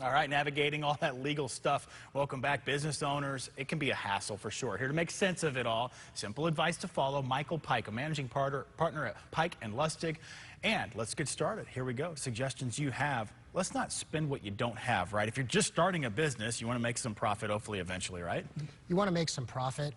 All right, navigating all that legal stuff. Welcome back, business owners. It can be a hassle for sure. Here to make sense of it all, simple advice to follow. Michael Pike, a managing partner at Pike and Lustig. And let's get started. Here we go. Suggestions you have. Let's not spend what you don't have, right? If you're just starting a business, you want to make some profit, hopefully, eventually, right? You want to make some profit.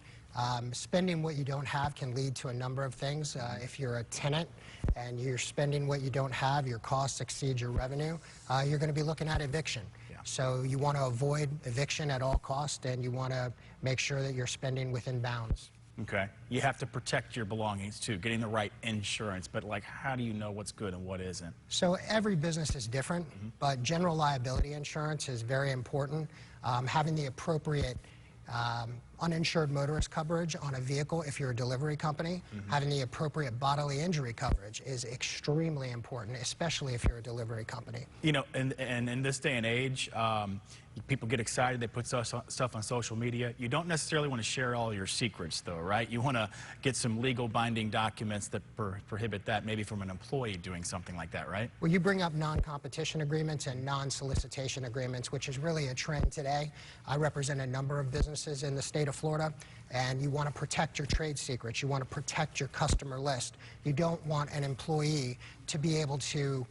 Spending what you don't have can lead to a number of things. If you're a tenant and you're spending what you don't have, your costs exceed your revenue, you're going to be looking at eviction. Yeah. So you want to avoid eviction at all costs, and you want to make sure that you're spending within bounds. Okay. You have to protect your belongings, too, getting the right insurance. But, like, how do you know what's good and what isn't? So every business is different, but general liability insurance is very important. Having the appropriate uninsured motorist coverage on a vehicle if you're a delivery company, having the appropriate bodily injury coverage is extremely important, especially if you're a delivery company. You know, and in this day and age, people get excited, they put stuff on social media. You don't necessarily want to share all your secrets, though, right? You want to get some legal binding documents that prohibit that, maybe from an employee doing something like that, right? Well, you bring up non-competition agreements and non-solicitation agreements, which is really a trend today. I represent a number of businesses in the state of Florida, and you want to protect your trade secrets. You want to protect your customer list. You don't want an employee to be able to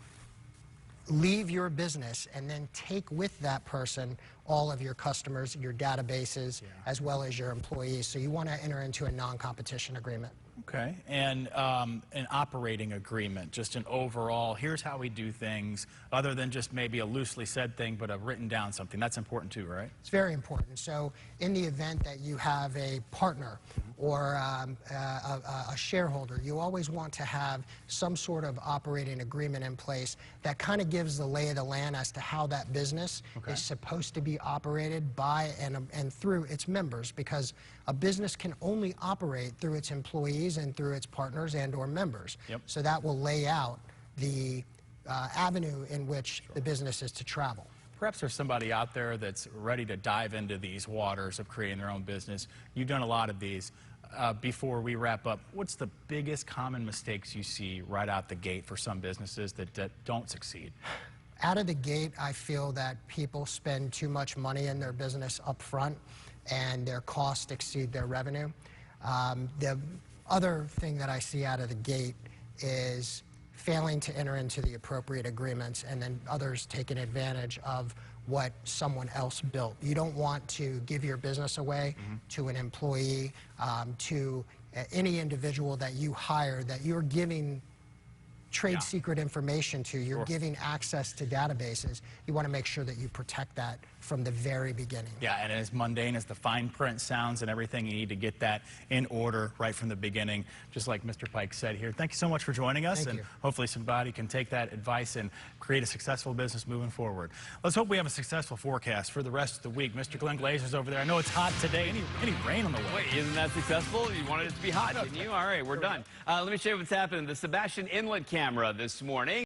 leave your business and then take with that person all of your customers, your databases, as well as your employees. So you want to enter into a non-competition agreement. Okay, and an operating agreement, just an overall, here's how we do things, other than just maybe a loosely said thing, but a written down something. That's important too, right? It's very important. So in the event that you have a partner or a shareholder, you always want to have some sort of operating agreement in place that kind of gives the lay of the land as to how that business is supposed to be operated by and through its members, because a business can only operate through its employees and through its partners and or members. So that will lay out the avenue in which the business is to travel. Perhaps there's somebody out there that's ready to dive into these waters of creating their own business. You've done a lot of these. Before we wrap up, what's the biggest common mistakes you see right out the gate for some businesses that don't succeed? Out of the gate, I feel that people spend too much money in their business up front, and their costs exceed their revenue. The other thing that I see out of the gate is failing to enter into the appropriate agreements, and then others taking advantage of what someone else built. You don't want to give your business away to an employee, to any individual that you hire that you're giving trade secret information to, you're giving access to databases. You want to make sure that you protect that from the very beginning. Yeah, and as mundane as the fine print sounds and everything, you need to get that in order right from the beginning, just like Mr. Pike said here. Thank you so much for joining us, and hopefully somebody can take that advice and create a successful business moving forward. Let's hope we have a successful forecast for the rest of the week. Mr. Glenn Glazer's over there. I know it's hot today. Any rain on the way? Wait, isn't that successful? You wanted it to be hot, didn't you? All right, we're done. Let me show you what's happening. The Sebastian Inlet camera this morning.